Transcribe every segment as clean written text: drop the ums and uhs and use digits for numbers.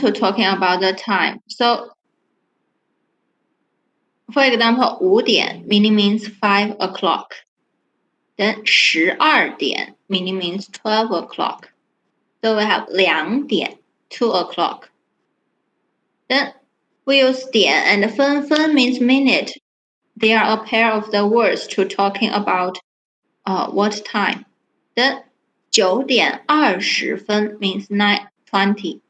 to talking about the time. So, for example, 5点 meaning means 5 o'clock. Then 12点 meaning means 12 o'clock. So we have 2点 2 o'clock. Then we use 点 and 分 means minute. They are a pair of the words to talking about what time. Then 9点20分 means 9:20.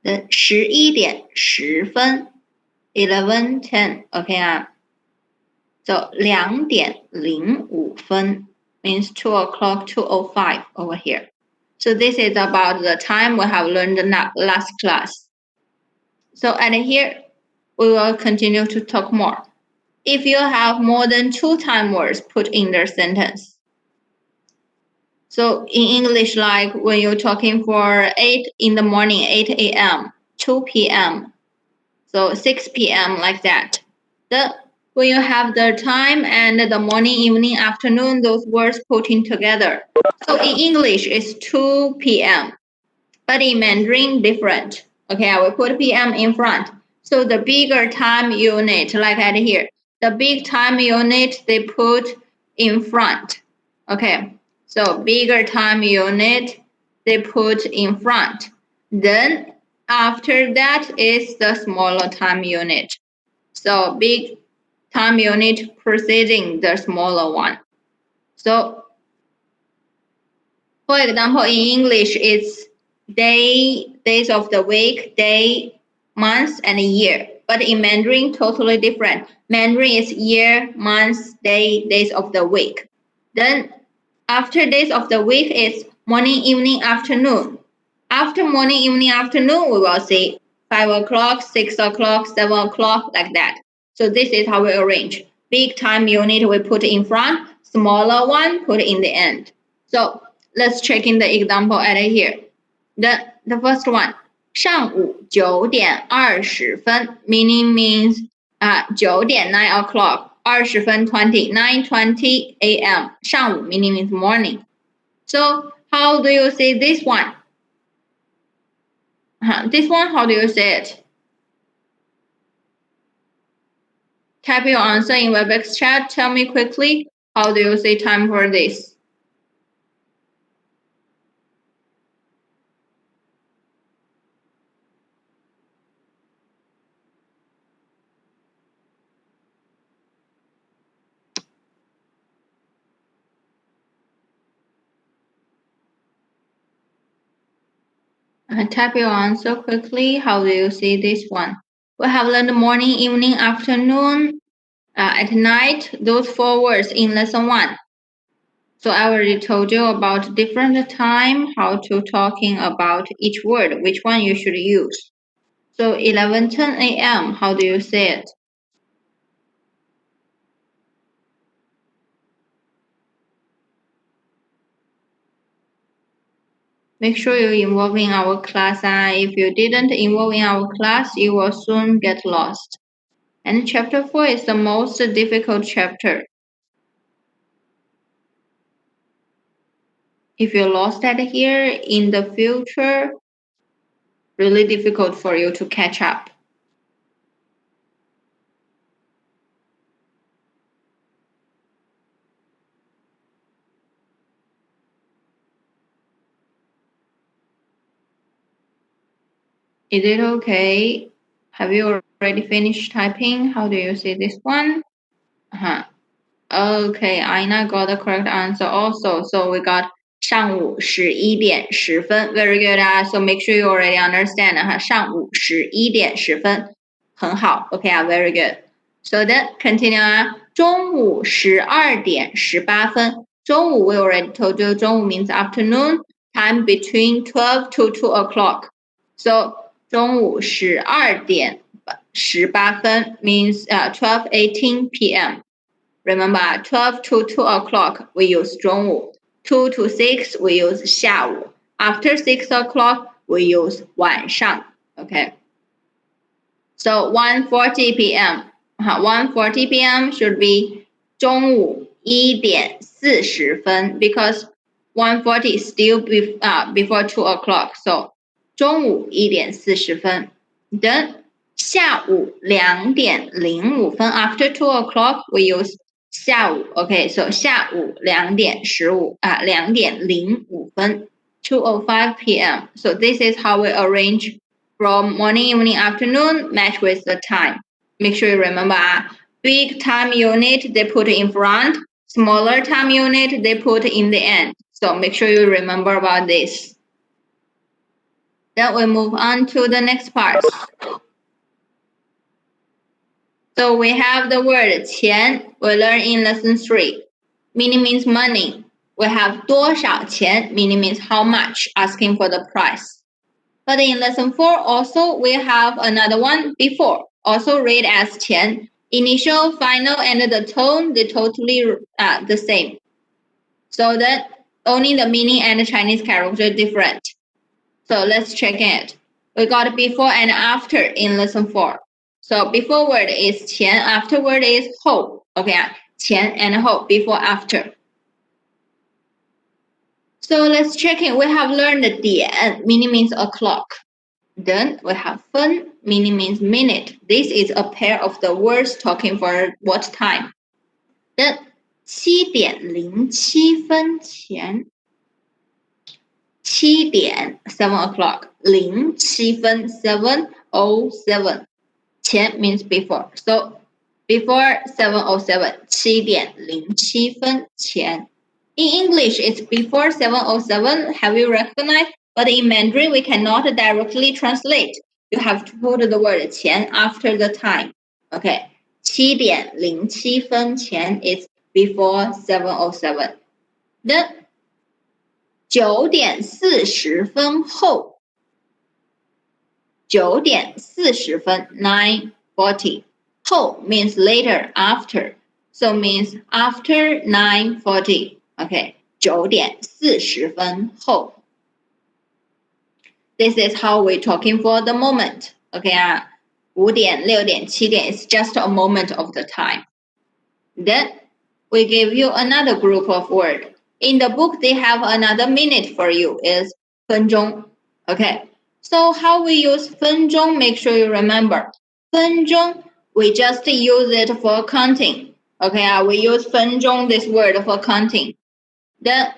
Then 11点10分 11:10. Okay 啊。So 2点05分 means 2 o'clock 2:05 over here. So this is about the time we have learned in last class. So and here we will continue to talk more. If you have more than 2 time words put in the sentence. So in English, like when you're talking for 8 in the morning, 8 a.m., 2 p.m., so 6 p.m. like that. When you have the time and the morning, evening, afternoon, those words put in together. So in English, it's 2 p.m. But in Mandarin, different. Okay, I will put p.m. in front. So the bigger time unit, like at here, the big time unit they put in front. Okay, so bigger time unit they put in front. Then after that is the smaller time unit. So big time unit preceding the smaller one. So for example, in English, it's days of the week, day, months, and year. But in Mandarin, totally different. Mandarin is year, months, day, days of the week. Then after days of the week, it's morning, evening, afternoon. After morning, evening, afternoon, we will see 5 o'clock, 6 o'clock, 7 o'clock, like that. So this is how we arrange. Big time unit we put in front, smaller one put in the end. So let's check in the example at here. The first one, 上午9点20分 meaning means 9点 9 o'clock, 20分 20, 9:20 a.m. 上午 meaning means morning. So how do you say this one? This one, how do you say it? Type your answer in Webex chat. Tell me quickly, how do you say time for this? Type your answer quickly. How do you see this one? We have learned morning, evening, afternoon, at night, those 4 words in lesson 1. So I already told you about different time, how to talking about each word, which one you should use. So 11:10 a.m., how do you say it? Make sure you involve in our class. If you didn't involve in our class, you will soon get lost. And chapter 4 is the most difficult chapter. If you lost at here in the future, really difficult for you to catch up. Is it okay? Have you already finished typing? How do you see this one? Okay, Aina got the correct answer also. So we got 上午11点10分. Very good. So make sure you already understand. 上午11点10分. 很好. Okay, very good. So then continue. 中午12点18分. 中午 we already told you 中午 means afternoon. Time between 12 to 2 o'clock. So 中午12点18分 means 12:18 p.m. Remember, 12 to 2 o'clock we use 中午, 2 to 6 we use 下午, after 6 o'clock we use 晚上. Okay. So 1:40 p.m. 1:40 p.m. should be 中午1点40分 because 1:40 is still before 2 o'clock. So 中午1点40分 then 下午2点05分 after 2 o'clock we use 下午 okay so 下午2点2点05分 2:05 p.m. so this is how we arrange from morning, evening, afternoon match with the time. Make sure you remember big time unit they put in front, smaller time unit they put in the end. So make sure you remember about this. Then we move on to the next part. So we have the word 钱 we learn in lesson 3. Meaning means money. We have 多少钱 meaning means how much, asking for the price. But in lesson 4 also we have another one before, also read as 钱. Initial, final, and the tone, they totally the same. So that only the meaning and the Chinese character different. So let's check it. We got before and after in lesson 4. So before word is 前, after word is 后. Okay, 前 and 后, before, after. So let's check it. We have learned the 点, meaning means o'clock. Then we have 分, meaning means minute. This is a pair of the words talking for what time. Then 7点07分前 7点 7 o'clock 07分 7:07 前 means before. So before 7:07 7点07分前. In English, it's before 7:07. Have you recognized? But in Mandarin, we cannot directly translate. You have to put the word 前 after the time. Okay. 7点07分前 is before 7:07. Then 9点40分后 9点40分 9:40 后 means later, after. So means after 9:40. Okay, 9点40分后 This is how we're talking for the moment. Okay 5点6点7点 is just a moment of the time. Then we give you another group of words. In the book, they have another minute for you is 分钟. Okay, so how we use 分钟, make sure you remember. 分钟, we just use it for counting. Okay, we use 分钟, this word for counting. Then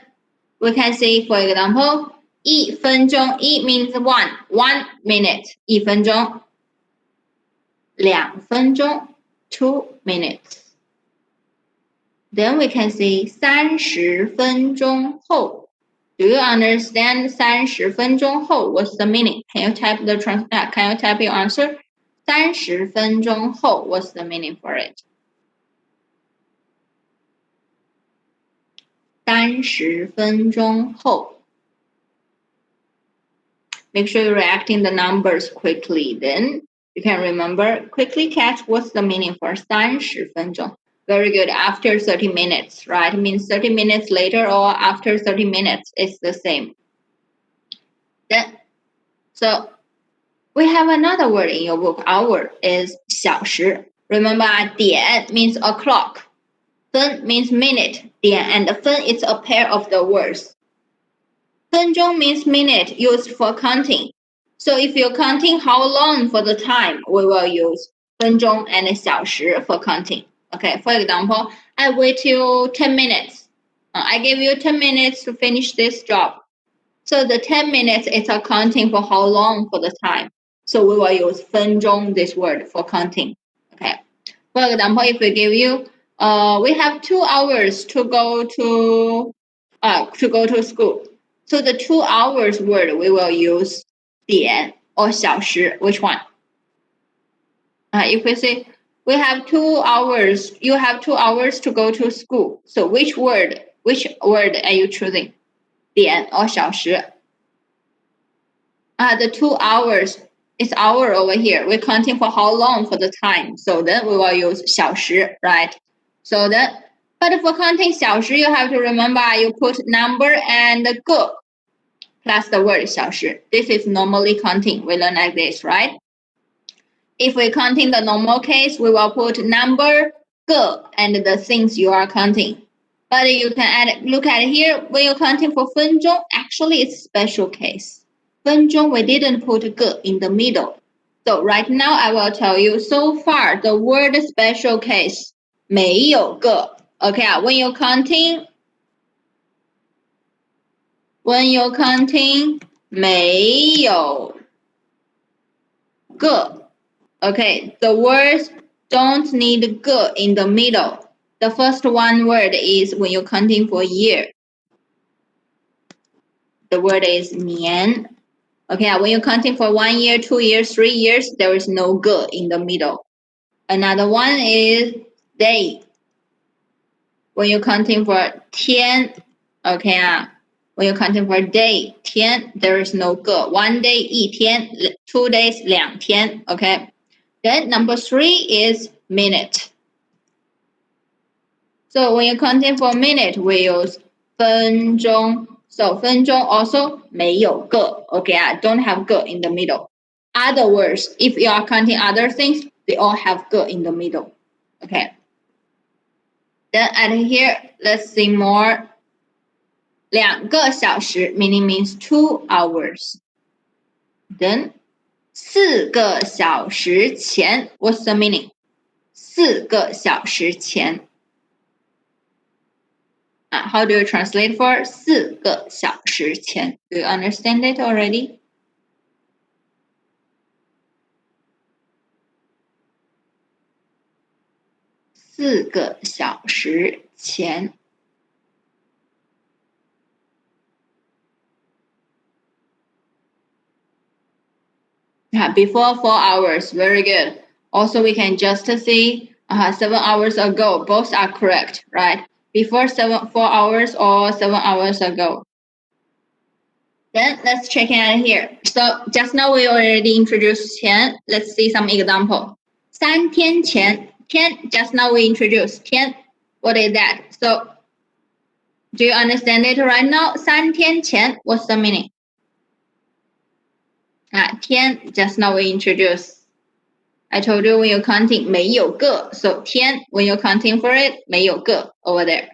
we can see, for example, 一分钟, 一 means one minute, 一分钟. 2分钟, 2 minutes. Then we can see 30分钟后. Do you understand 30分钟后? What's the meaning? Can you type your answer? 30分钟后. What's the meaning for it? 30分钟后. Make sure you're reacting the numbers quickly. Then you can remember, quickly catch what's the meaning for 30分钟. Very good. After 30 minutes, right? It means 30 minutes later or after 30 minutes, it's the same. Then, so we have another word in your book. Hour is 小时. Remember, 点 means o'clock. 分 means minute. 点 and 分 is a pair of the words. 分钟 means minute used for counting. So if you're counting how long for the time, we will use 分钟 and 小时 for counting. Okay, for example, I wait till 10 minutes. I give you 10 minutes to finish this job. So the 10 minutes is accounting for how long for the time. So we will use 分钟, this word, for counting. Okay. For example, if we give you, we have 2 hours to go to school. So the 2 hours word, we will use 点 or 小时. Which one? If we say, we have 2 hours, you have 2 hours to go to school. So which word are you choosing? 点 or 小时? The 2 hours, it's hour over here. We're counting for how long for the time. So then we will use 小时, right? So then, but for counting 小时, you have to remember you put number and个plus the word 小时. This is normally counting. We learn like this, right? If we're counting the normal case, we will put number,个, and the things you are counting. But you can look at here, when you're counting for 分钟, actually it's special case. 分钟 we didn't put 个 in the middle. So right now I will tell you so far the word special case 没有个 Okay when you're counting 没有个 Okay the words don't need 个 in the middle. The first one word is when you're counting for year. The word is 年. Okay, when you're counting for 1 year, 2 years, 3 years, there is no 个 in the middle. Another one is day. When you're counting for 天, okay, when you're counting for day, 天, there is no 个. 1 day, 一天, 2 days, 两天, okay. Then number 3 is minute. So when you're counting for minute, we use 分钟. So 分钟 also 没有个, okay, don't have 个 in the middle. Other words, if you are counting other things, they all have 个 in the middle. Okay. Then at here, let's see more. 2个小时 meaning means 2 hours. Then 4个小时前 what's the meaning? 4个小时前. How do you translate for 4个小时前? Do you understand it already? 4个小时前. Before 4 hours, very good. Also, we can just see 7 hours ago. Both are correct, right? Before 4 hours or 7 hours ago. Then let's check it out here. So just now we already introduced 前. Let's see some example. 3天前, 天, just now we introduced 天. What is that? So do you understand it right now? 3天前, what's the meaning? 天, just now we introduced. I told you when you're counting 没有个, so 天 when you're counting for it 没有个 over there.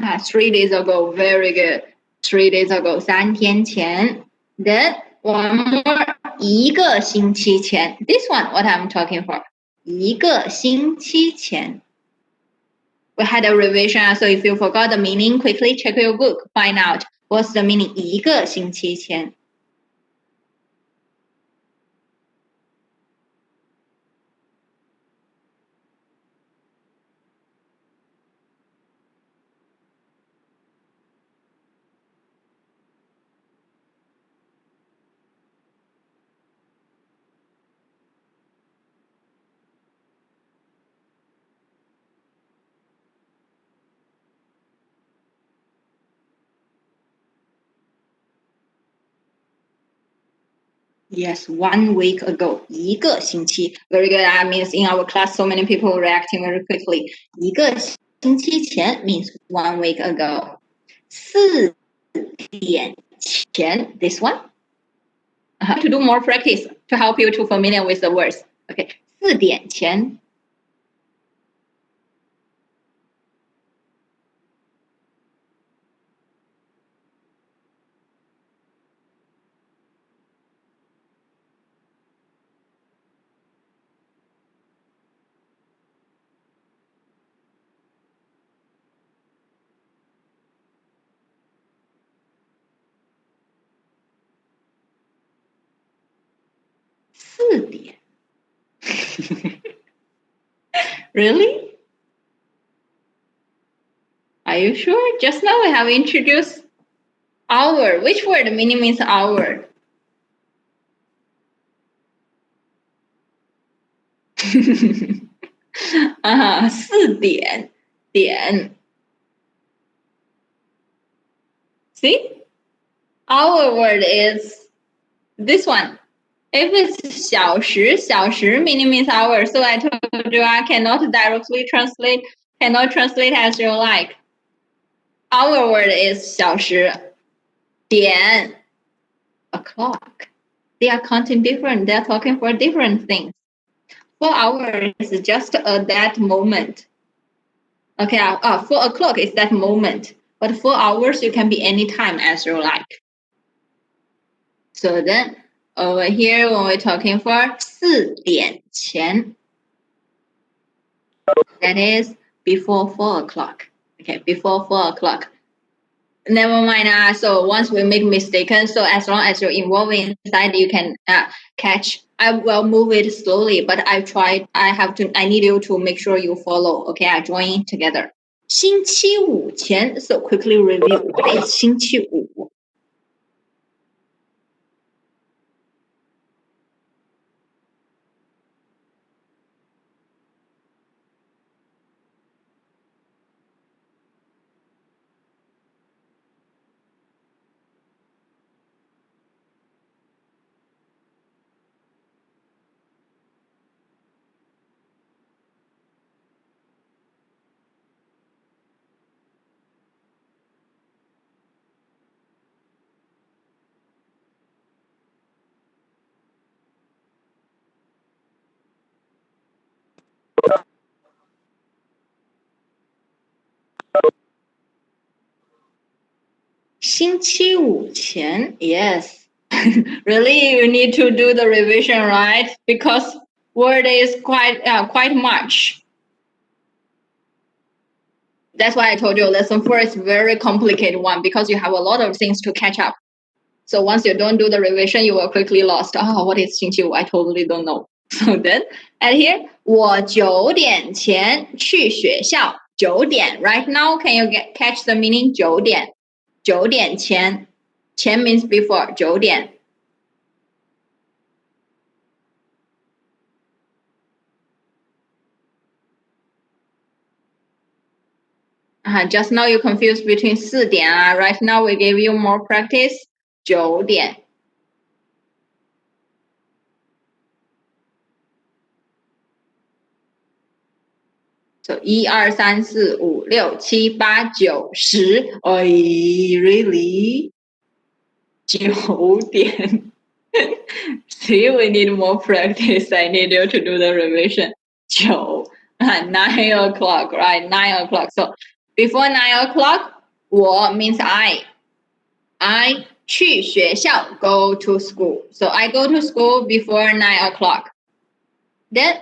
Ah, 3 days ago, very good. 3 days ago, 3天前. Then one more, 一个星期前. This one, what I'm talking for. 一个星期前. We had a revision, so if you forgot the meaning, quickly check your book, find out what's the meaning. 一个星期前. Yes, 1 week ago. 一个星期. Very good. That means in our class, so many people reacting very quickly. 一个星期前 means 1 week ago. 4点前. This one. To do more practice to help you to familiar with the words. Okay. 4点前. Really? Are you sure? Just now we have introduced hour. Which word meaning means hour? 4点点。See, our word is this one. If it's 小时, 小时 meaning means hour. So I told you I cannot directly translate, cannot translate as you like. Our word is 小时, 点, o'clock. They are counting different. They are talking for different things. 4 hours is just that moment. Okay, 4 o'clock is that moment. But 4 hours, you can be any time as you like. So then, over here, when we're talking for 4点前, that is before 4 o'clock. Okay, before 4 o'clock. Never mind. So once we make mistaken, so as long as you're involved inside, you can catch. I will move it slowly, but I need you to make sure you follow. Okay, I join together. 星期五前, so quickly review. What is 星期五?星期五前, yes. Really, you need to do the revision, right? Because word is quite much. That's why I told you lesson 4 is very complicated one because you have a lot of things to catch up. So once you don't do the revision, you will quickly lost. What is 星期五? I totally don't know. So then, at here, 我9点前去学校。9点. Right now, can you catch the meaning? 9点. 9点前. 前 means before. 9点. Just now you confused between 4点. Right now, we give you more practice. 9点. So 1, 2, 3, 4, 5, 6, 7, 8, 9, 10. Really? 9点. See, we need more practice. I need you to do the revision. 9, 9 o'clock, right? 9 o'clock. So before 9 o'clock, 我 means I. I 去学校 go to school. So I go to school before 9 o'clock. Then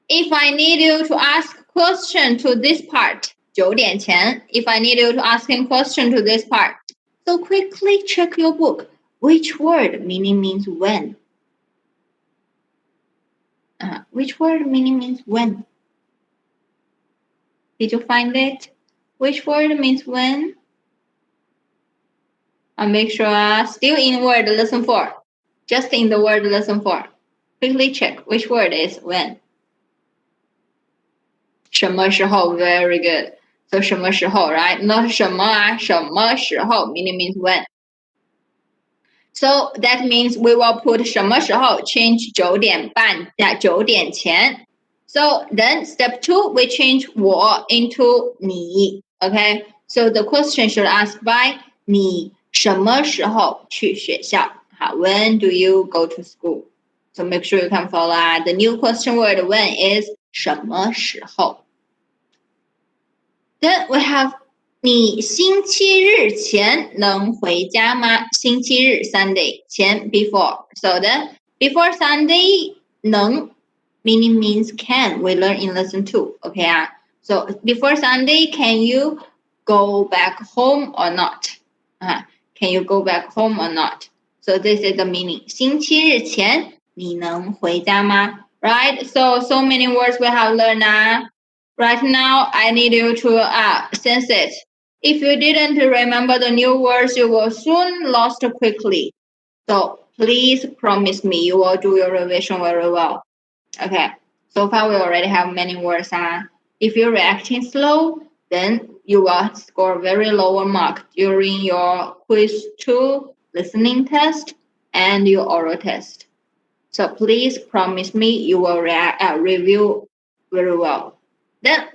if I need you to ask question to this part, 9点前, if I need you to ask him question to this part, so quickly check your book. Which word meaning means when? Which word meaning means when? Did you find it? Which word means when? Make sure still in word lesson 4. Just in the word lesson 4. Quickly check which word is when. 什么时候? Very good. So 什么时候, right? Not 什么什么时候 meaning means when. So that means we will put 什么时候 change 9点半 9点前. So then step 2 we change 我 into 你. Okay? So the question should ask by 你什么时候去学校? When do you go to school? So make sure you can follow. The new question word when is 什么时候? Then we have 你星期日前能回家吗？星期日 Sunday 前 before. So then before Sunday 能 meaning means can. We learn in lesson 2. Okay. So before Sunday, can you go back home or not? Can you go back home or not? So this is the meaning. 星期日前你能回家吗？ Right? So many words we have learned. Right now, I need you to sense it. If you didn't remember the new words, you will soon lost quickly. So please promise me you will do your revision very well. Okay. So far, we already have many words. If you're reacting slow, then you will score very lower mark during your quiz 2 listening test and your oral test. So please promise me you will review very well. Then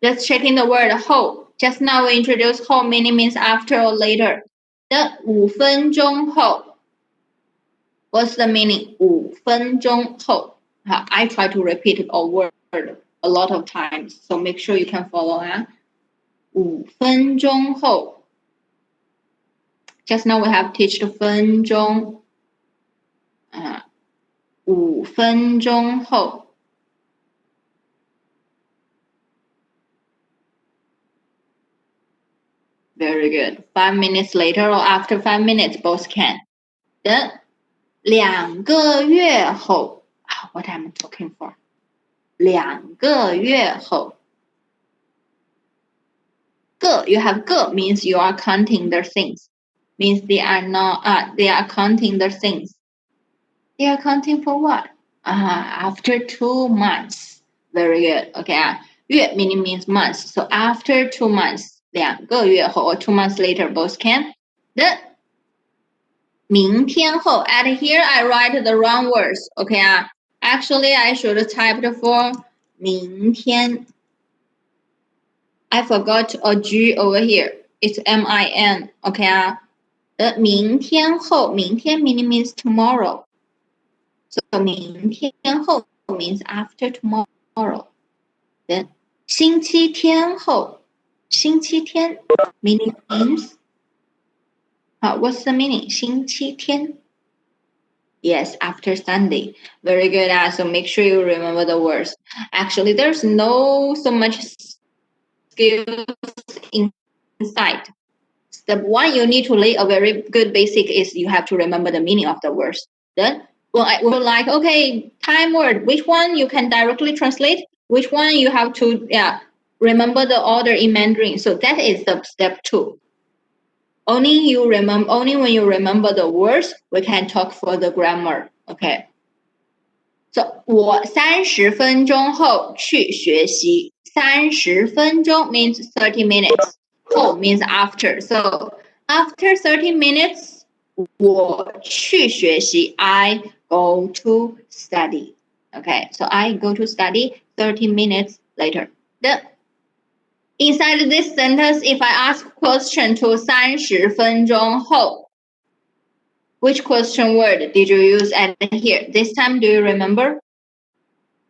let's check in the word "后." Just now we introduced "后" means after or later. Then 5分钟后. What's the meaning? 5分钟后. I try to repeat a word a lot of times, so make sure you can follow. 5分钟后. Just now we have teached 分钟. 5分钟后. Very good. 5 minutes later or after 5 minutes, both can. Then 2个月后. What am I talking for? 2个月后. 个, you have 个 means you are counting the things. Means they are not. They are counting the things. They are counting for what? After 2 months. Very good. Okay. 月 means months. So after 2 months, 2个月后 or 2 months later, both can. Then 明天后. At here, I write the wrong words. Okay. Actually, I should have typed for 明天. I forgot a G over here. It's MIN. Okay. 明天后. 明天 means tomorrow. So 明天后 means after tomorrow. Then 星期天后. 星期天 means what's the meaning? 星期天. Yes, after Sunday. Very good. So make sure you remember the words. Actually, there's no so much skills inside. Step 1, you need to lay a very good basic is you have to remember the meaning of the words. Then we're like, okay, time word, which one you can directly translate, which one you have to remember the order in Mandarin. So that is the step 2. Only when you remember the words, we can talk for the grammar. Okay. So 我30分钟后去学习. 30分钟 means 30 minutes. 后 means after. So after 30 minutes, 我去学习. I go to study. Okay, so I go to study 30 minutes later. Inside this sentence, if I ask question to 30分钟后, which question word did you use at here? This time, do you remember?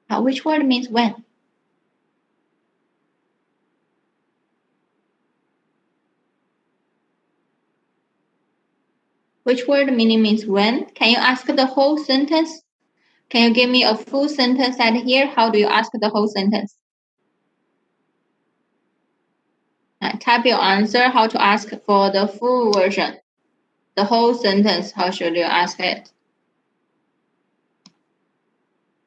Which word means when? Which word meaning means when? Can you ask the whole sentence? Can you give me a full sentence at here? How do you ask the whole sentence? Type your answer, how to ask for the full version. The whole sentence, how should you ask it?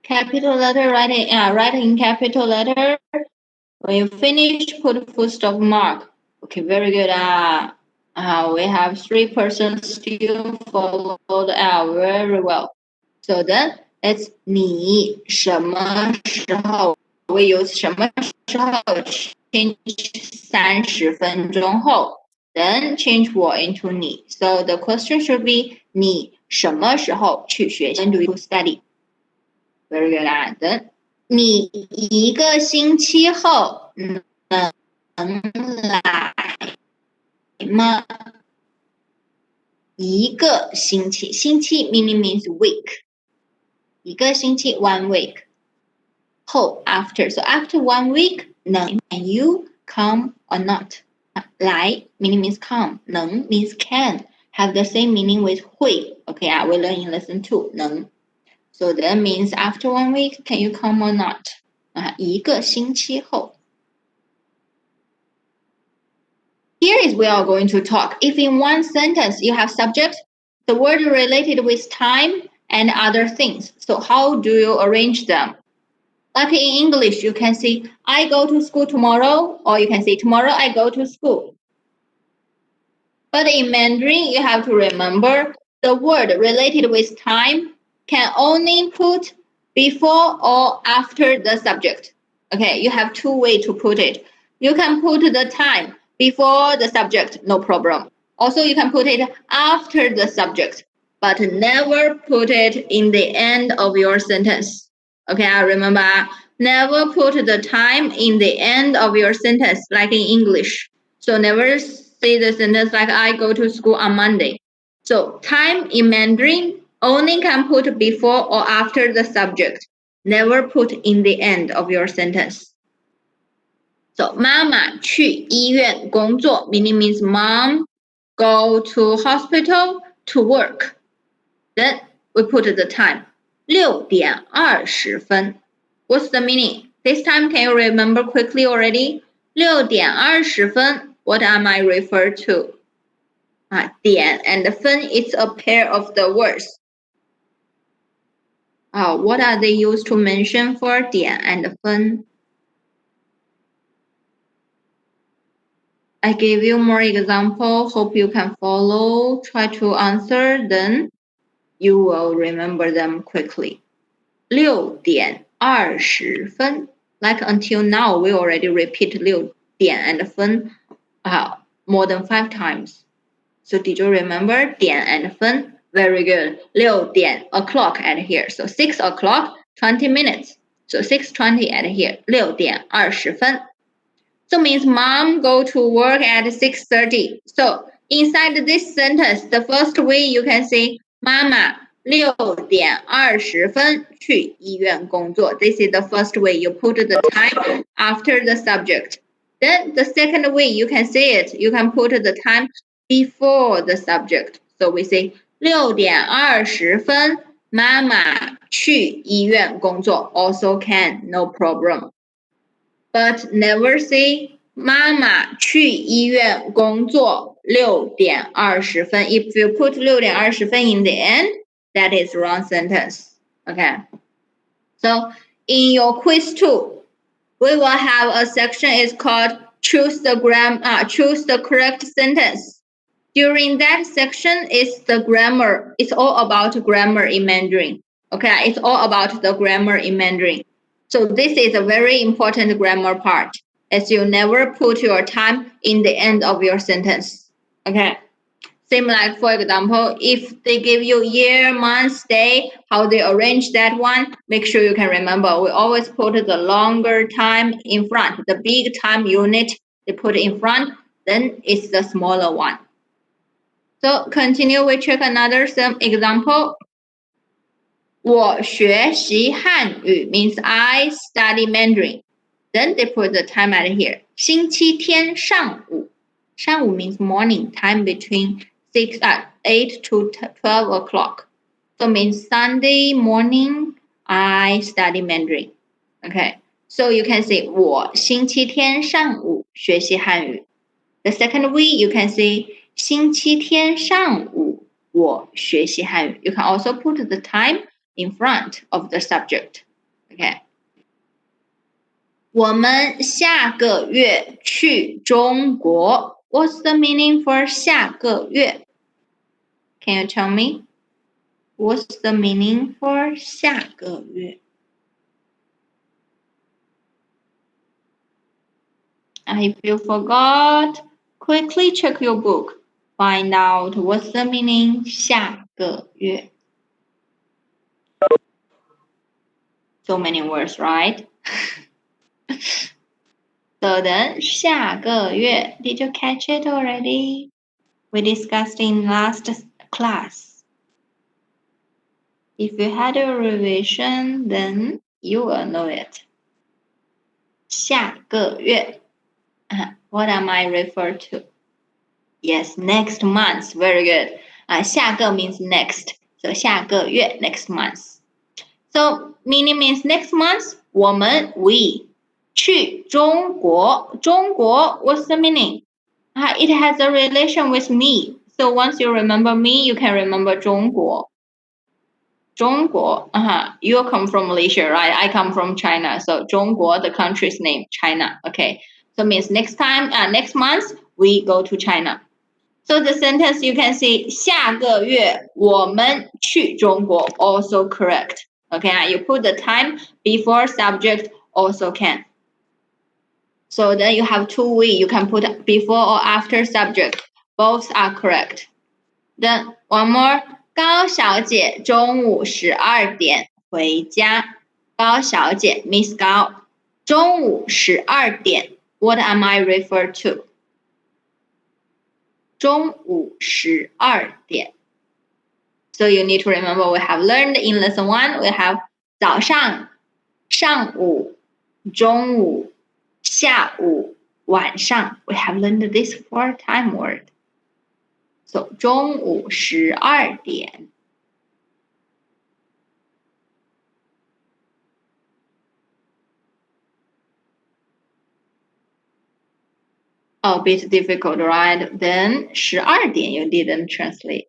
Capital letter, write in capital letter. When you finish, put full stop mark. Okay, very good. We have 3 persons still followed very well. So then it's 你什么时候 we use 什么时候 change 30分钟后 then change 我 into 你 so the question should be 你什么时候去学习 when do you study very good then 你1个星期后能来吗1个星期星期 means week 1个星期 1 week 后 after so after 1 week 能 can you come or not 来 means come 能 means can have the same meaning with 会 okay we learn in lesson 2 能 so that means after 1 week can you come or not 1个星期后 Here is where we are going to talk. If in one sentence you have subject, the word related with time and other things. So how do you arrange them? Like in English, you can say, I go to school tomorrow, or you can say, tomorrow I go to school. But in Mandarin, you have to remember the word related with time can only put before or after the subject. Okay, you have two ways to put it. You can put the time before the subject, no problem. Also, you can put it after the subject, but never put it in the end of your sentence. Okay, I remember, never put the time in the end of your sentence, like in English. So never say the sentence like I go to school on Monday. So time in Mandarin only can put before or after the subject. Never put in the end of your sentence. So 妈妈去医院工作 meaning means mom go to hospital to work. Then we put the time 6:20. What's the meaning? This time can you remember quickly already? 6:20. What am I referred to? 点 and 分 is a pair of the words. What are they used to mention for 点 and 分? I gave you more example. Hope you can follow. Try to answer, then you will remember them quickly. 6:20. Like until now, we already repeat 6点 and 分 more than 5 times. So did you remember 点 and 分? Very good. 6:00 o'clock at here. So 6 o'clock, 20 minutes. So 6:20 at here. 6:20. So means mom go to work at 6:30. So inside this sentence, the first way you can say 妈妈6:20去医院工作. This is the first way you put the time after the subject. Then the second way you can say it, you can put the time before the subject. So we say 6:20妈妈去医院工作. Also can, no problem. But never say 妈妈去医院工作6:20. If you put 6:20 in the end, that is wrong sentence. Okay. So in your quiz 2, we will have a section is called choose the correct sentence. During that section is the grammar. It's all about grammar in Mandarin. Okay, it's all about the grammar in Mandarin. So this is a very important grammar part, as you never put your time in the end of your sentence. Okay. Same like, for example, if they give you year, month, day, how they arrange that one, make sure you can remember. We always put the longer time in front. The big time unit, they put in front, then it's the smaller one. So continue, we check another some example. 我学习汉语 means I study Mandarin. Then they put the time at here. 星期天上午. 上午 means morning, time between 8 to 12 o'clock. So means Sunday morning, I study Mandarin. Okay, so you can say 我星期天上午学习汉语. The second way you can say 星期天上午我学习汉语. You can also put the time in front of the subject. Okay. 我们下个月去中国. What's the meaning for 下个月? Can you tell me? What's the meaning for 下个月? If you forgot, quickly check your book. Find out what's the meaning 下个月. So many words, right? So then 下个月, did you catch it already? We discussed in last class. If you had a revision, then you will know it. 下个月. What am I referred to? Yes, next month. Very good. 下个 means next. So 下个月, next month. So meaning means next month, 我们 we 去中国. 中国, what's the meaning? It has a relation with me. So once you remember me, you can remember 中国. 中国, you come from Malaysia, right? I come from China. So 中国, the country's name, China. Okay. So means next next month, we go to China. So the sentence you can say 下个月我们去中国, also correct. Okay, you put the time before subject also can. So then you have two ways. You can put before or after subject. Both are correct. Then one more. 高小姐中午12点回家。高小姐 Miss 高。中午12点 What am I referred to? 中午12点 So you need to remember we have learned in lesson 1 we have 早上、上午、中午、下午、晚上 We have learned this 4-time word. So 中午12点 A bit difficult, right? Then 12点 you didn't translate.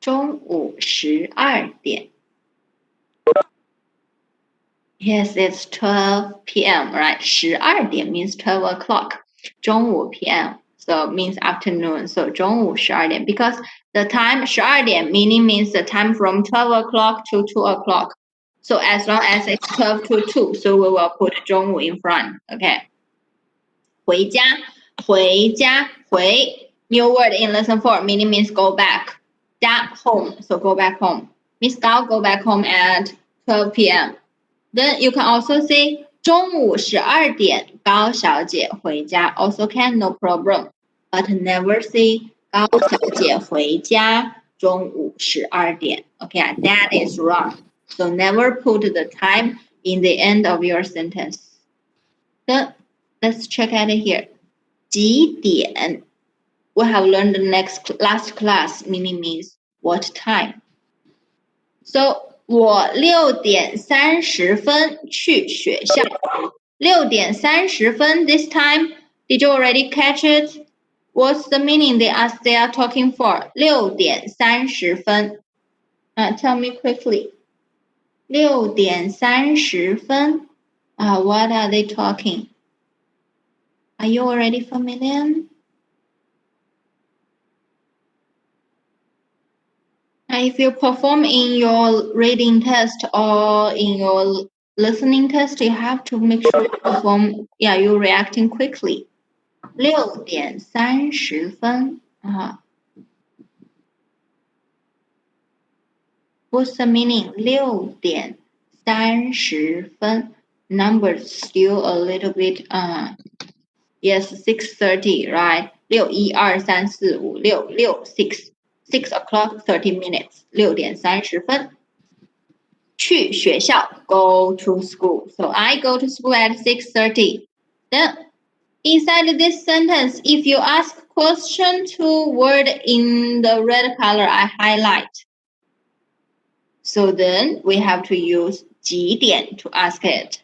中午12点 Yes, it's 12 p.m., right? 12点 means 12 o'clock. 中午 p.m. So means afternoon. So 中午12点 because the time 12点 meaning means the time from 12 o'clock to 2 o'clock. So as long as it's 12 to 2, so we will put 中午 in front. Okay. 回家回 new word in lesson 4 meaning means go back. 家 home. So go back home. Miss Gao go back home at 12 p.m. Then you can also say 中午12点高小姐回家 also can no problem, but never say 高小姐回家中午12点 Okay, that is wrong. So never put the time in the end of your sentence. Then let's check out here. 几点 We have learned the last class meaning means what time. So 我6点30分去学校。6点30分 this time, did you already catch it? What's the meaning they are talking for? 6点30分 Tell me quickly. 6点30分 What are they talking? Are you already familiar? If you perform in your reading test or in your listening test, you have to make sure you perform. Yeah, you're reacting quickly. 6点30分 What's the meaning? 6点30分 Numbers still a little bit. Yes, 6:30, right? 6 o'clock 30 minutes. 6点30分去学校 go to school. So I go to school at 6:30. Then inside this sentence, if you ask question to word in the red color, I highlight. So then we have to use 几点 to ask it.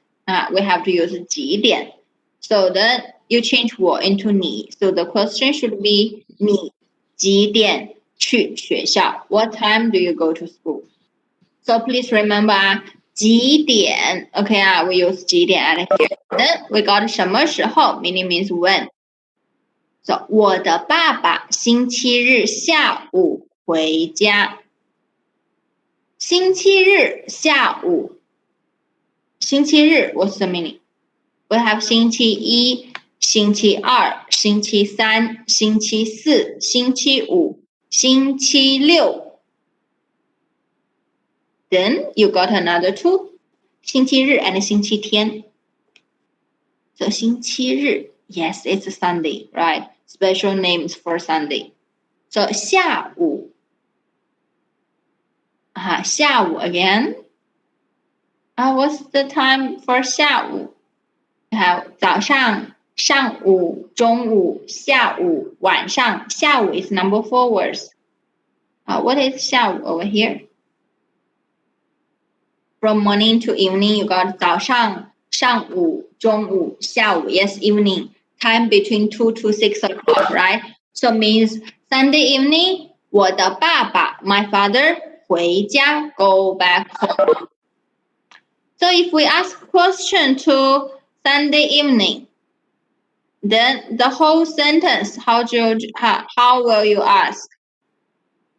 We have to use 几点. So then you change 我 into 你. So the question should be 你几点去学校? What time do you go to school? So please remember 几点 Okay, we use 几点 at here. Then we got 什么时候 meaning means when. So 我的爸爸星期日下午回家。星期日下午。星期日 What's the meaning? We have 星期一、星期二、星期三、星期四、星期五、星期六。Then you got another two. 星期日 and 星期天。So 星期日 Yes, it's a Sunday, right? Special names for Sunday. So 下午。下午 again. What's the time for 下午? We have 早上、上午、中午、下午、晚上。下午 is number 4 words. What is 下午 over here? From morning to evening, you got 早上、上午、中午、下午。Yes, evening. Time between 2 to 6 o'clock, right? So means Sunday evening, 我的爸爸 my father 回家 go back home. So if we ask question to Sunday evening, then the whole sentence, how will you ask?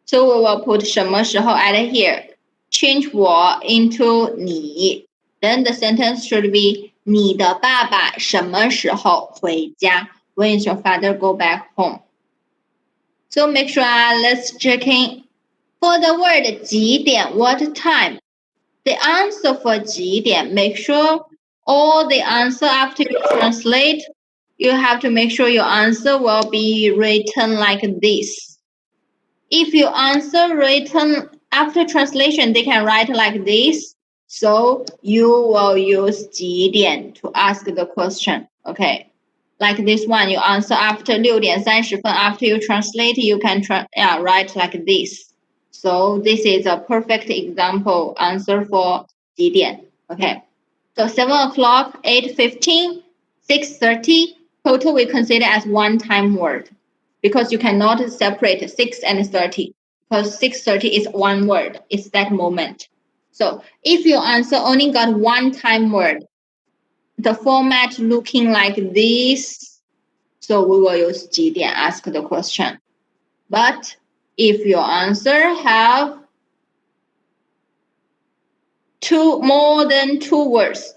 So we will put 什么时候 at here. Change 我 into 你. Then the sentence should be 你的爸爸什么时候回家? When is your father go back home? So make sure let's check in. For the word 几点, what time? The answer for 几点, make sure all the answer after you translate, you have to make sure your answer will be written like this. If your answer written after translation, they can write like this. So you will use 几点 to ask the question. Okay. Like this one, you answer after 6:30 after you translate, you can write like this. So this is a perfect example answer for 几点. Okay. So 7 o'clock, 8:15, 6:30, total we consider as one time word because you cannot separate 6 and 30 because 6:30 is one word. It's that moment. So if your answer only got one time word, the format looking like this, so we will use 几点 ask the question. But if your answer have more than two words,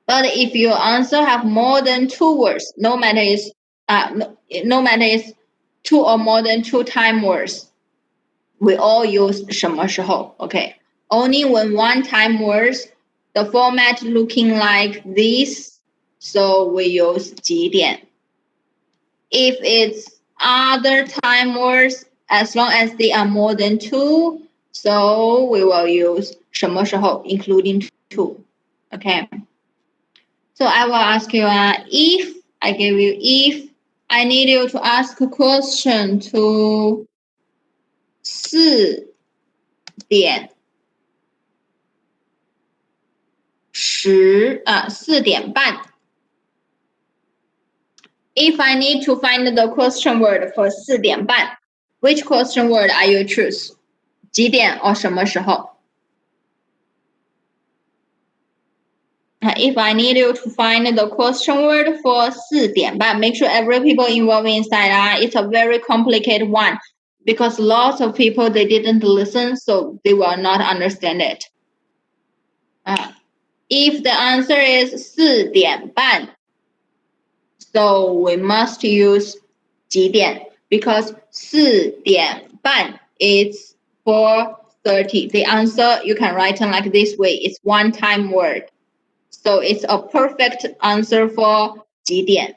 but if your answer have more than two words, no matter is two or more than two time words, we all use 什么时候. Okay. Only when one time words, the format looking like this, so we use 几点. If it's other time words, as long as they are more than two, so we will use 什么时候, including two. Okay. So I will ask you, if I need you to ask a question to 4:半. If I need to find the question word for 4:半, which question word are you choose? 几点 or 什么时候? If I need you to find the question word for 4:半, make sure every people involved inside. It's a very complicated one because lots of people they didn't listen, so they will not understand it. If the answer is 4:半, so we must use 几点 because 4:半 is 4:30. The answer you can write it like this way. It's one time word. So it's a perfect answer for 几点.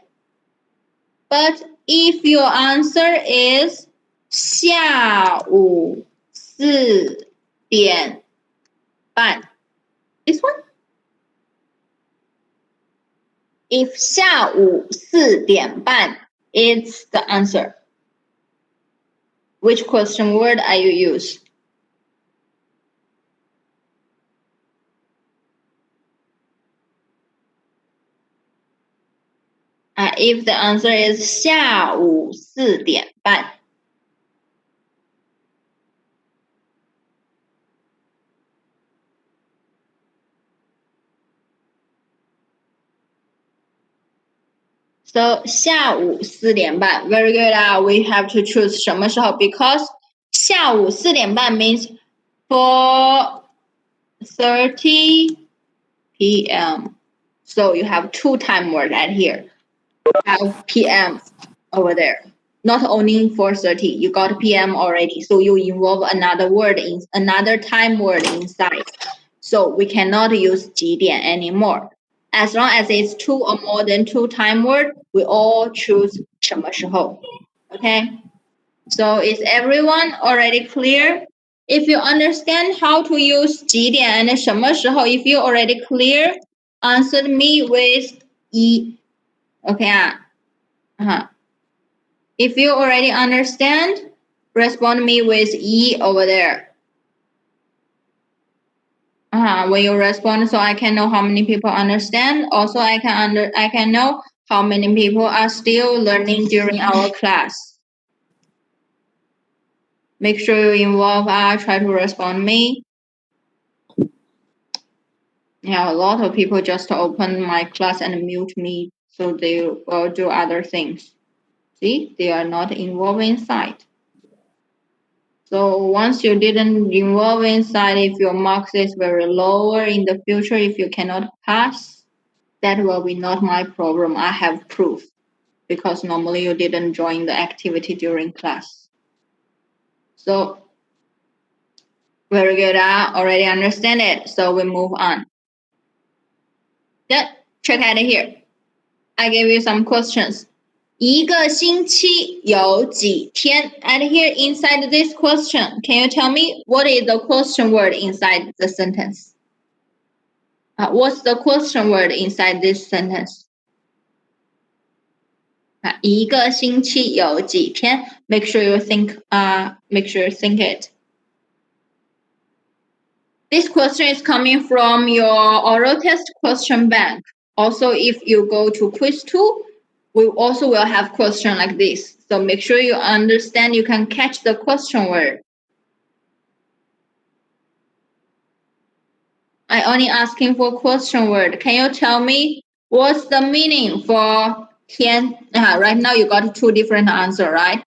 But if your answer is 下午4:半, this one? If 下午4:半 is the answer, which question word are you use? If the answer is 下午4:半. So 下午4:半. Very good. We have to choose 什么时候 because 下午4:半 means 4:30 p.m. So you have two time word at here. You have p.m. over there. Not only 4:30, you got p.m. already. So you involve another word in another time word inside. So we cannot use 几点 anymore. As long as it's two or more than two time word, we all choose 什么时候. Okay? So is everyone already clear? If you understand how to use 几点 and 什么时候, if you already clear, answer me with 一. Okay? If you already understand, respond me with 一 over there. When you respond, so I can know how many people understand. Also, I can know how many people are still learning during our class. Make sure you involve. Try to respond me. Yeah, a lot of people just open my class and mute me, so they will do other things. See, they are not involved inside. So once you didn't involve inside, if your marks is very lower in the future, if you cannot pass, that will be not my problem. I have proof because normally you didn't join the activity during class. So very good. I already understand it. So we move on. Then check out here. I gave you some questions. 一个星期有几天? And here inside this question, can you tell me what is the question word inside the sentence? What's the question word inside this sentence? 一个星期有几天? Make sure you think it. This question is coming from your oral test question bank. Also, if you go to quiz 2, we also will have question like this. So make sure you understand, you can catch the question word. I only asking for question word. Can you tell me what's the meaning for 天? Right now you got two different answers, right?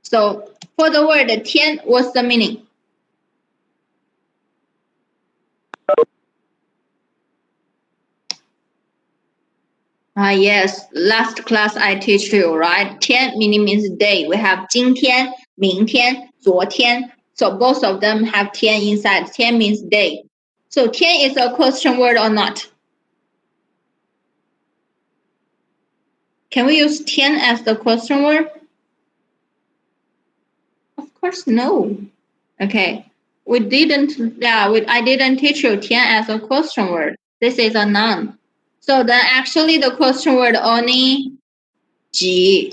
So for the word 天, what's the meaning? Yes, last class I teach you, right? 天 meaning means day. We have 今天, 明天, 昨天. So both of them have 天 inside. 天 means day. So 天 is a question word or not? Can we use 天 as the question word? Of course, no. Okay. I didn't teach you 天 as a question word. This is a noun. So then actually the question word only 几.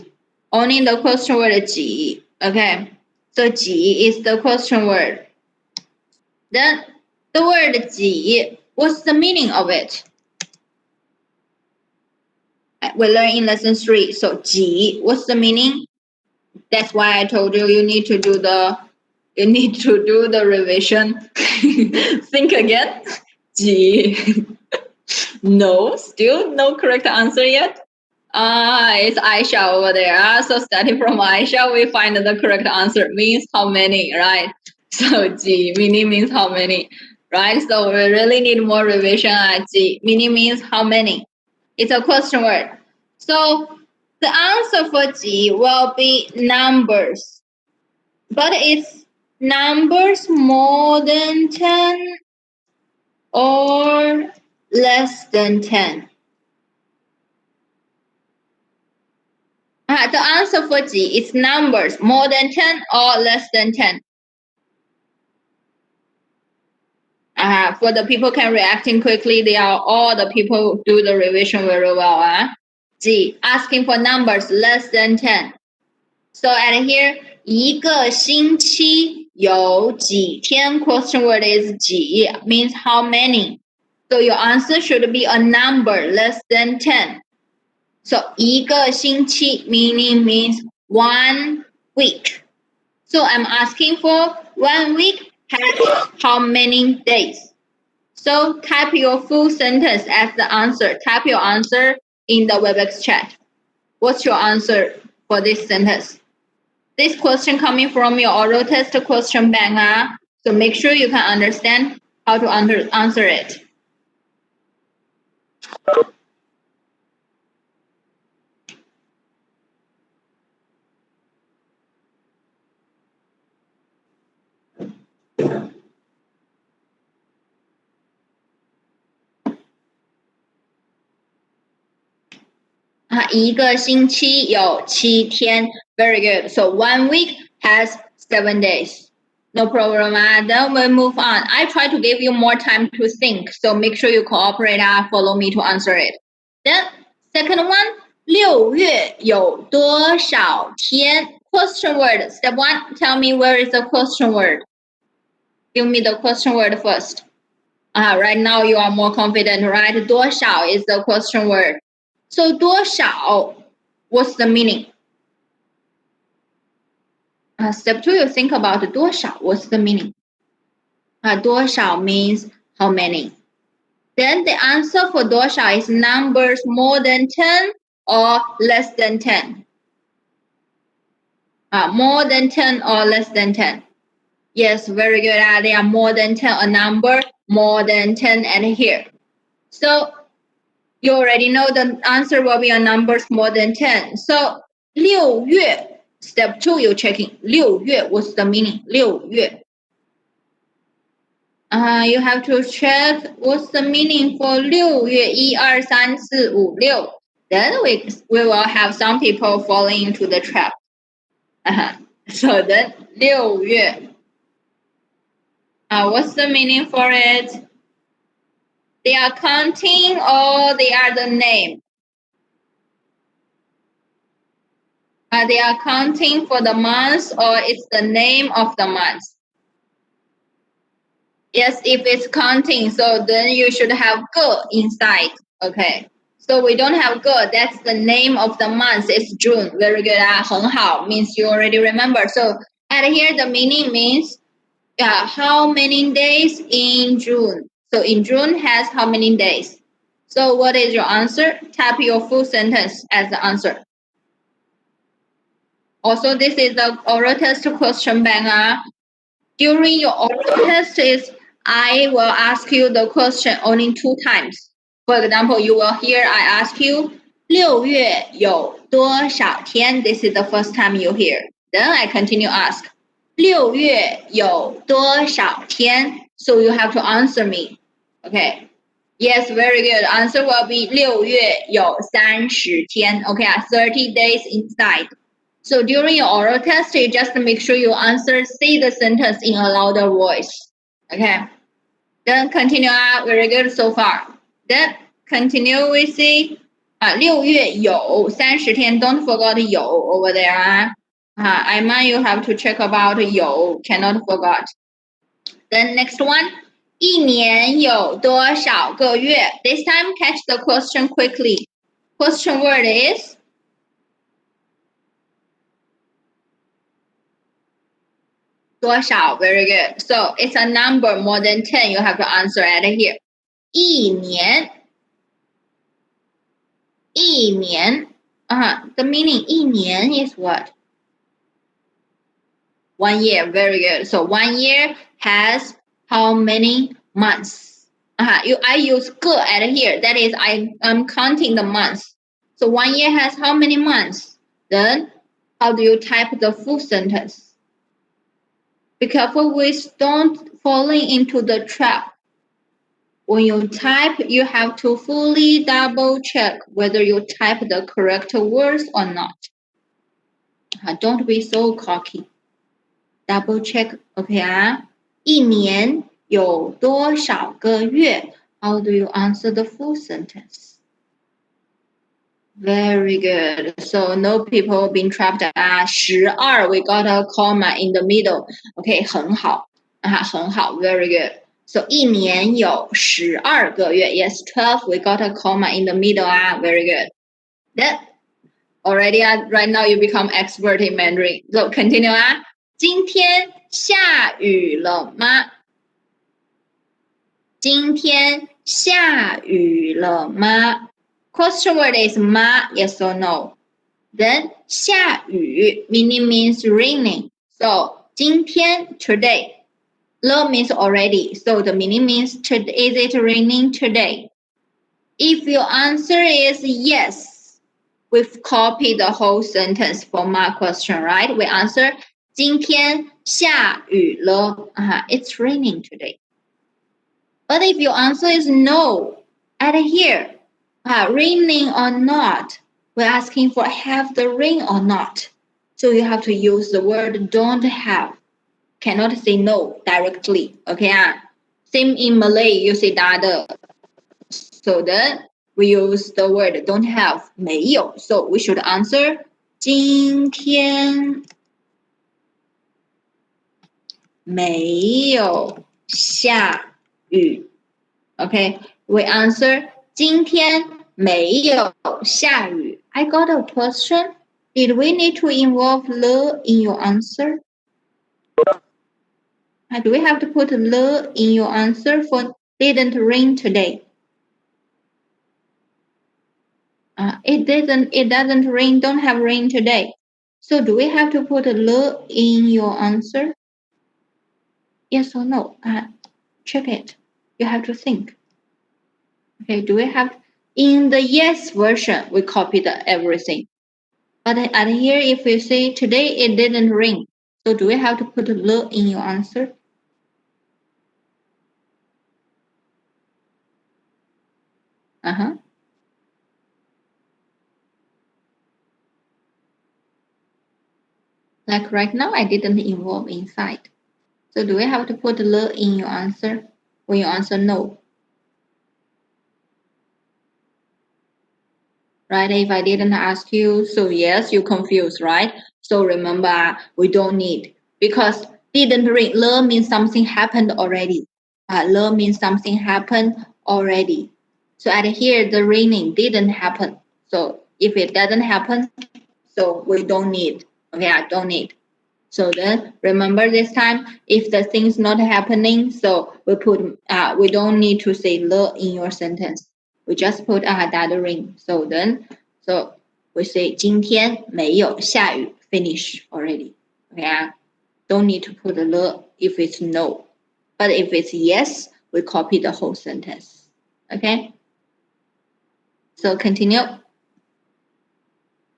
Only the question word 几. Okay. So 几 is the question word. Then the word 几, what's the meaning of it? We learn in lesson 3. So 几, what's the meaning? That's why I told you need to do the revision. Think again. 几. No, still no correct answer yet. It's Aisha over there. So starting from Aisha, we find the correct answer. Means how many, right? So 几 meaning means how many, right? So we really need more revision. 几 meaning means how many. It's a question word. So the answer for 几 will be numbers. But it's numbers more than 10 or less than 10. The answer for 几 is numbers more than 10 or less than 10. For the people can reacting quickly, they are all the people who do the revision very well. 几 asking for numbers less than 10. So at here, 一个星期有几天 question word is 几 means how many. So your answer should be a number less than 10. So 一个星期 meaning means 1 week. So I'm asking for 1 week has how many days? So type your full sentence as the answer. Type your answer in the WebEx chat. What's your answer for this sentence? This question coming from your oral test question bank. So make sure you can understand how to answer it. Very good. So 1 week has 7 days. No problem. Then we move on. I try to give you more time to think. So make sure you cooperate. Follow me to answer it. Then second one, 6月有多少天? Question word. Step 1, tell me where is the question word. Give me the question word first. Right now you are more confident, right? 多少 is the question word. So 多少, what's the meaning? Step 2, you think about 多少, what's the meaning? 多少 means how many. Then the answer for 多少 is numbers more than 10 or less than 10. More than 10 or less than 10. Yes, very good. There are more than 10, a number more than 10 and here. So you already know the answer will be on numbers more than 10. So 6月, step 2, you're checking 6月, what's the meaning? 6月. You have to check what's the meaning for 6月, 1, 2, 3, 4, 5, 6. Then we will have some people falling into the trap. So then 6月. What's the meaning for it? They are counting or they are the name? They are counting for the months or it's the name of the month? Yes, if it's counting, so then you should have 个 inside. Okay. So we don't have 个. That's the name of the month. It's June. Very good. 很好 means you already remember. So at here the meaning means how many days in June? So in June has how many days? So what is your answer? Type your full sentence as the answer. Also, this is the oral test question bank. During your oral test is I will ask you the question only 2 times. For example, you will hear I ask you 6月有多少天? This is the first time you hear. Then I continue ask 6月有多少天? So you have to answer me. Okay. Yes, very good. Answer will be 6月有30天. Okay, 30 days inside. So during your oral test, you just make sure you say the sentence in a louder voice. Okay. Then continue. Very good so far. Then continue we see 6月有30天. Don't forget 有 over there. Iman, you have to check about 有 cannot forget. Then next one. 一年有多少个月? This time catch the question quickly. Question word is 多少? Very good. So it's a number more than 10. You have to answer at here. 一年. 一年. The meaning 一年 is what? 1 year. Very good. So 1 year has how many months? I use 个 at here. That is I'm counting the months. So 1 year has how many months? Then how do you type the full sentence? Be careful with don't falling into the trap. When you type, you have to fully double check whether you type the correct words or not. Don't be so cocky. Double check. Okay. 一年有多少个月? How do you answer the full sentence? Very good. So no people being trapped. 12 we got a comma in the middle. Okay, 很好. 很好. Very good. So 一年有12个月. Yes, 12 we got a comma in the middle. Very good. Then already right now you become expert in Mandarin. So continue. 今天下雨了吗? 今天下雨了吗? Question word is 吗 yes or no. Then 下雨 meaning means raining. So 今天 today. 了 means already. So the meaning means is it raining today? If your answer is yes, we've copied the whole sentence for my question, right? We answer 今天下雨了. It's raining today. But if your answer is no, at here, raining or not, we're asking for have the rain or not. So you have to use the word don't have. Cannot say no directly. Okay. Same in Malay, you say that. So then we use the word don't have 没有. So we should answer 今天没有下雨. Okay, we answer 今天没有下雨. I got a question. Did we need to involve 了 in your answer? Do we have to put 了 in your answer for didn't rain today? It doesn't rain, don't have rain today. So do we have to put 了 in your answer? Yes or no? Check it. You have to think. Okay, do we have in the yes version we copied everything. But at here if we say today it didn't rain. So do we have to put the in your answer? Uh-huh. Like right now I didn't involve inside. So do we have to put the in your answer when you answer no? Right? If I didn't ask you, so yes, you confused, right? So remember, we don't need because didn't ring. Le means something happened already. Le means something happened already. So at here, the raining didn't happen. So if it doesn't happen, so we don't need. Okay, I don't need. So then remember this time, if the thing's not happening, so we don't need to say le in your sentence. We just put that ring. So we say 今天没有下雨 finish already. Okay, don't need to put le if it's no. But if it's yes, we copy the whole sentence. Okay? So continue.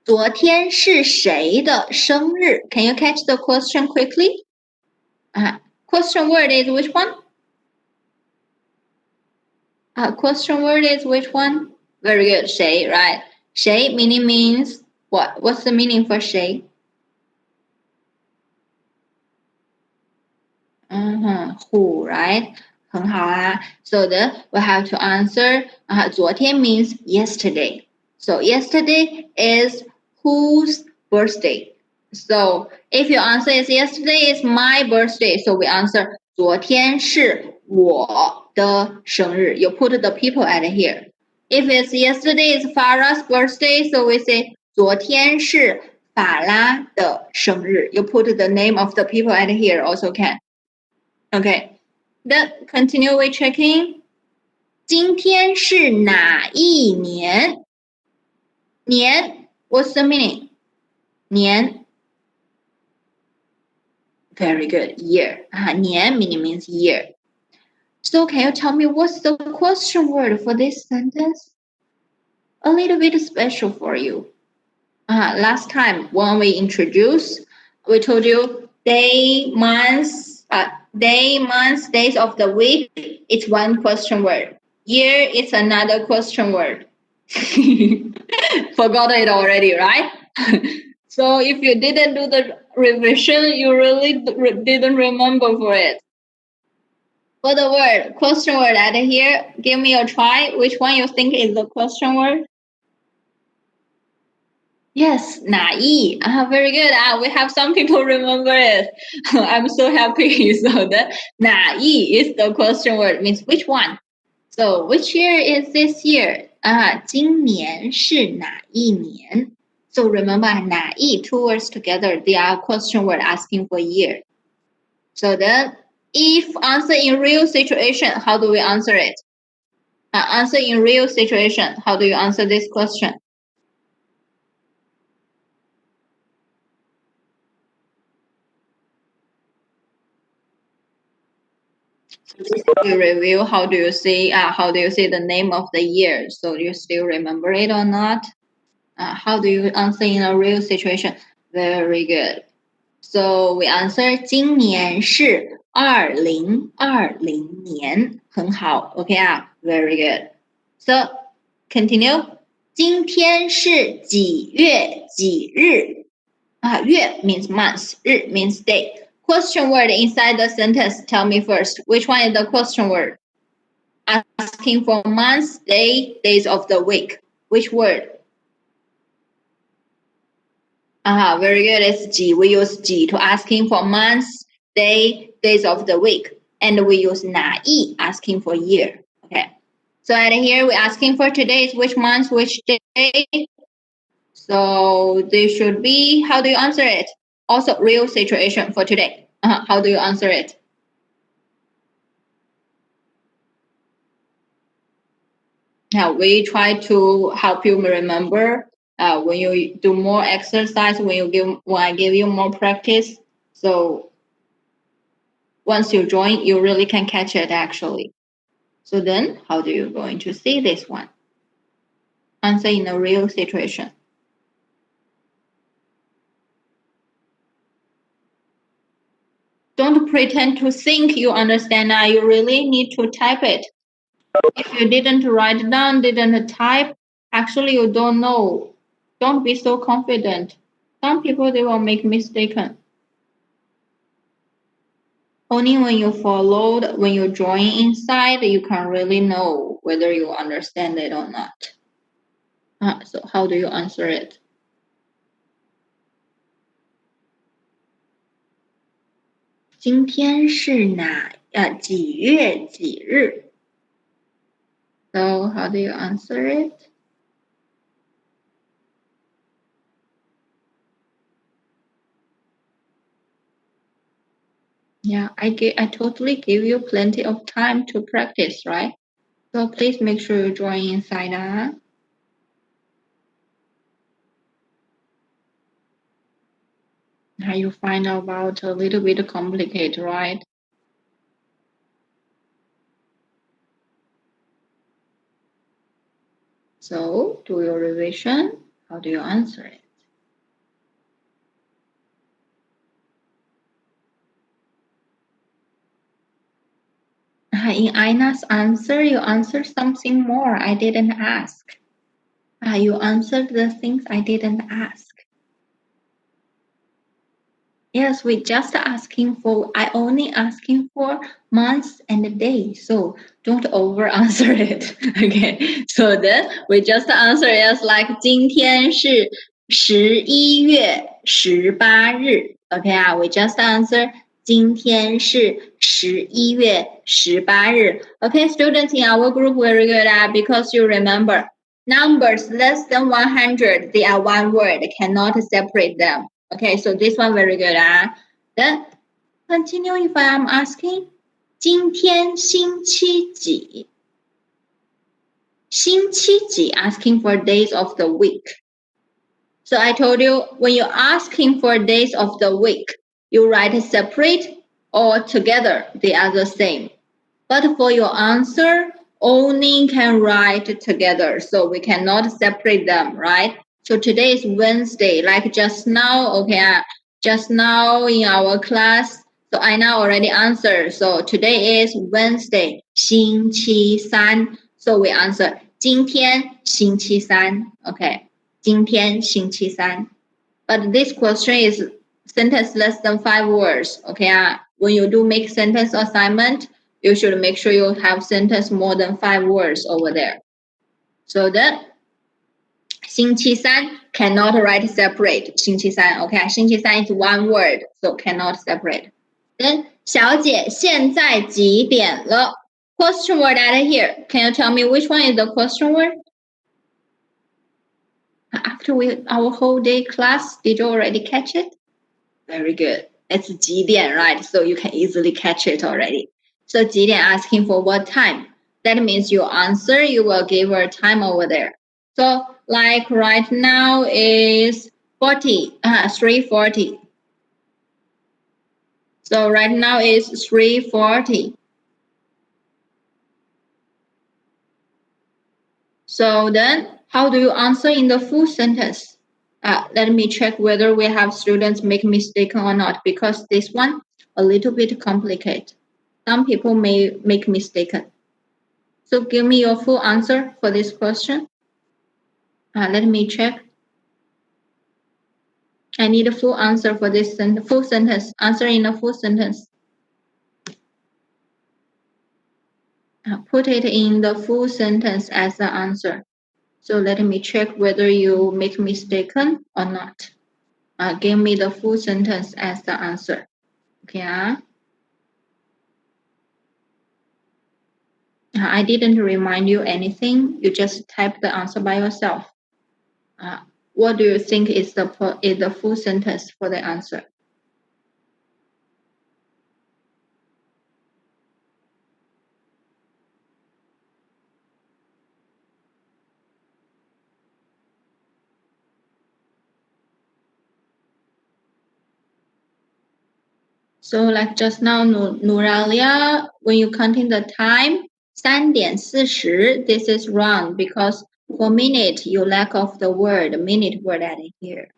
昨天是谁的生日? Can you catch the question quickly? Question word is which one? Question word is which one? Very good. 谁, right? 谁 meaning means what? What's the meaning for 谁? Who, right? 很好啊. So then we have to answer. 昨天 means yesterday. So yesterday is whose birthday? So if your answer is yesterday is my birthday, so we answer 昨天是我的生日. You put the people at here. If it's yesterday is Farah's birthday, so we say 昨天是法拉的生日. You put the name of the people at here also can. Okay. Then continue with checking. 今天是哪一年? 年 what's the meaning? 年 Very good. Year. 年 meaning means year. So can you tell me what's the question word for this sentence? A little bit special for you. Last time when we introduced, we told you day, months, days of the week. It's one question word. Year, it's another question word. Forgot it already, right? So if you didn't do the revision, you really didn't remember for it. For the word, question word at here, give me a try. Which one you think is the question word? Yes, 哪一? Very good. We have some people remember it. I'm so happy. So the 哪一 is the question word, means which one. So which year is this year? 今年是哪一年? So remember 哪一 two words together, they are question word asking for year. So then if answer in real situation, how do we answer it? Answer in real situation, how do you answer this question? You review how do you say the name of the year? So you still remember it or not? How do you answer in a real situation? Very good. So we answer 今年是2020年，很好 ，OK Very good. So continue. 今天是几月几日？月 means month, 日 means day. Question word inside the sentence. Tell me first. Which one is the question word? Asking for months, day, days of the week. Which word? Very good. It's 几. We use 几 to asking for months, day, days of the week. And we use 哪一 asking for year. Okay. So at here we're asking for today's which month, which day. So this should be, how do you answer it? Also real situation for today. How do you answer it? Now we try to help you remember when you do more exercise, when I give you more practice. So once you join, you really can catch it actually. So then, how do you going to see this one? Answer in a real situation. Don't pretend to think you understand. You really need to type it. If you didn't write down, didn't type, actually you don't know. Don't be so confident. Some people, they will make mistaken. Only when you followed, when you join inside, you can really know whether you understand it or not. So how do you answer it? 今天是几月几日? So how do you answer it? Yeah, I totally give you plenty of time to practice, right? So please make sure you join inside. Now you find out about a little bit complicated, right? So do your revision. How do you answer it? In Ina's answer, you answered something more I didn't ask. You answered the things I didn't ask. Yes, we just asking for, I only asking for months and days. So don't over answer it. Okay. So then we just answer is like 今天是11月18日. Okay, we just answer 今天是11月18日. Okay, students in our group very good because you remember numbers less than 100, they are one word, cannot separate them. Okay, so this one very good. Then continue if I am asking. 今天星期几? 星期几 asking for days of the week. So I told you when you're asking for days of the week, you write separate or together. They are the same. But for your answer, only can write together. So we cannot separate them, right? So today is Wednesday, like just now, okay, just now in our class. So I now already answered. So today is Wednesday, 星期三. So we answer 今天星期三, okay, 今天星期三. But this question is sentence less than 5 words, okay. When you do make sentence assignment, you should make sure you have sentence more than 5 words over there. So then 星期三 cannot write separate. 星期三, okay. 星期三 is one word, so cannot separate. Then 小姐现在几点了? Question word added here. Can you tell me which one is the question word? After our whole day class, did you already catch it? Very good. It's 几点, right? So you can easily catch it already. So 几点 asking for what time? That means your answer, you will give her time over there. So like right now is 3:40. So right now is 3:40. So then how do you answer in the full sentence? Let me check whether we have students make mistake or not, because this one a little bit complicated. Some people may make mistaken. So give me your full answer for this question. Let me check. I need a full answer for this full sentence. Answer in a full sentence. Put it in the full sentence as the answer. So let me check whether you make mistaken or not. Give me the full sentence as the answer. Okay. I didn't remind you anything. You just type the answer by yourself. What do you think is the full sentence for the answer? So like just now, Nuralia, when you counting the time, 3:40, this is wrong because for minute you lack of the word minute word added here.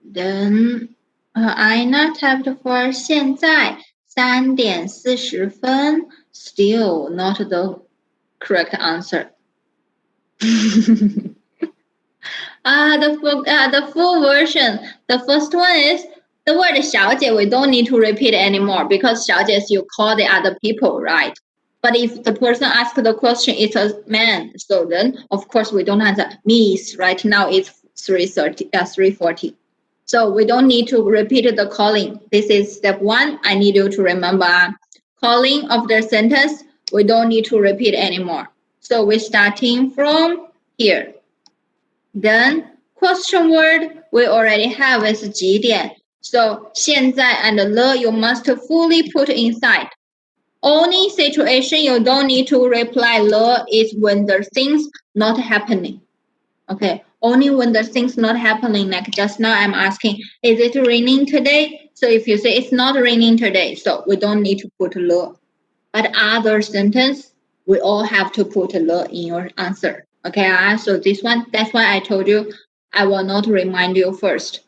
Then Aina typed for 现在3:40， still not the correct answer. The full version. The first one is the word 小姐. We don't need to repeat anymore because 小姐 you call the other people, right? But if the person asks the question, it's a man. So then, of course, we don't answer Miss. Right now it's 3:40. So we don't need to repeat the calling. This is step one. I need you to remember calling of the sentence. We don't need to repeat anymore. So we're starting from here. Then question word we already have is 几点. So 现在 and le you must fully put inside. Only situation you don't need to reply le is when the things not happening. Okay, only when the things not happening. Like just now I'm asking, is it raining today? So if you say it's not raining today, so we don't need to put le. But other sentence, we all have to put le in your answer. Okay, so this one, that's why I told you I will not remind you first.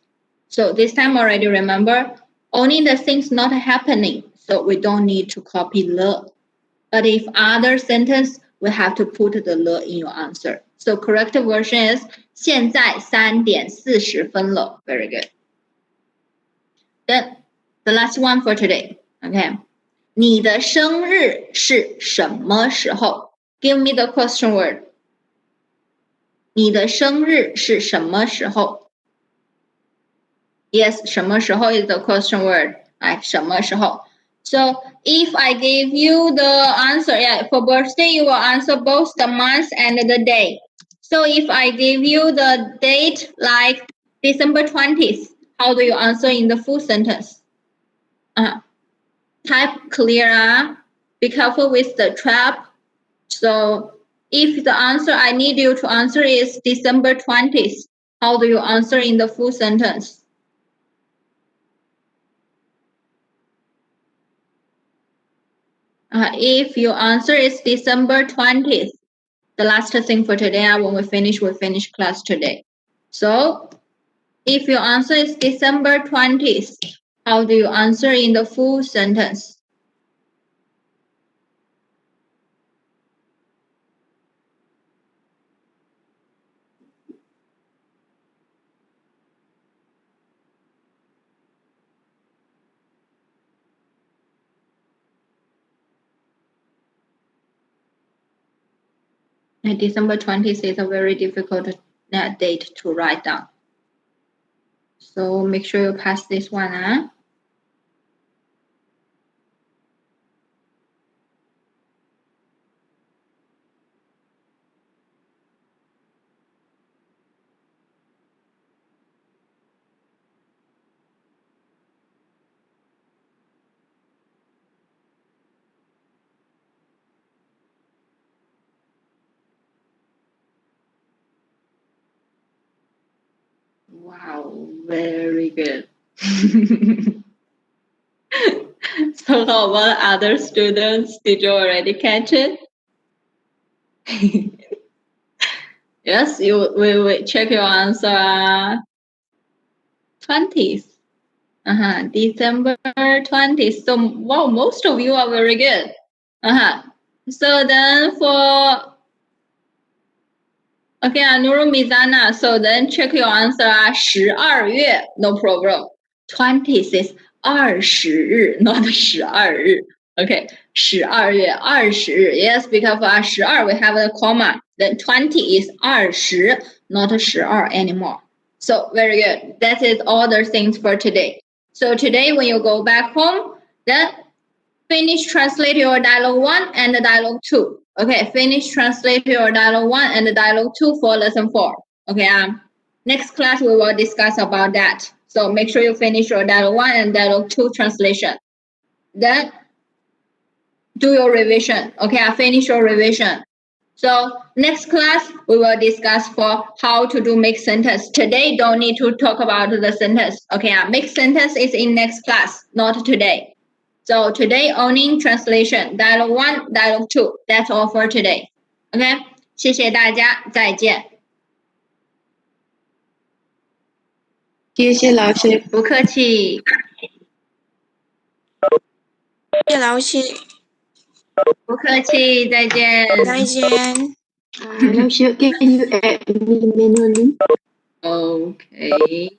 So this time already remember, only the things not happening, so we don't need to copy le. But if other sentence, we have to put the le in your answer. So correct version is 现在3:40了. Very good. Then the last one for today. Okay. 你的生日是什么时候 ？Give me the question word. 你的生日是什么时候 ？Yes, 什么时候 is the question word. 哎，什么时候 ？So if I gave you the answer, yeah, for birthday you will answer both the month and the day. So if I gave you the date like December 20th, how do you answer in the full sentence? Type clear. Be careful with the trap. So if the answer I need you to answer is December 20th, how do you answer in the full sentence? If your answer is December 20th, the last thing for today, when we finish class today. So if your answer is December 20th, how do you answer in the full sentence? December 20th is a very difficult date to write down. So make sure you pass this one. Wow, very good. So how about other students? Did you already catch it? Yes, we check your answer. 20th. December 20th. So wow, most of you are very good. So then for okay, Nuru Mizana. So then check your answer. 12月, no problem. 20th is 20日, not 12日. Okay, 12月 20日. Yes, because for 12 we have a comma. Then 20 is 20, not 12 anymore. So very good. That is all the things for today. So today when you go back home, then finish translate your dialogue 1 and the dialogue 2. Okay, finish translate your dialogue 1 and the dialogue 2 for lesson 4. Okay, next class we will discuss about that. So make sure you finish your dialogue 1 and dialogue 2 translation. Then do your revision. Okay, finish your revision. So next class, we will discuss for how to do mixed sentence. Today, don't need to talk about the sentence. Okay, mixed sentence is in next class, not today. So today only translation, dialogue 1, dialogue 2. That's all for today. OK， 谢谢大家，再见。谢谢老师，不客气。谢谢老师，不客气，再见。再见。老师, can you add me manually? Okay.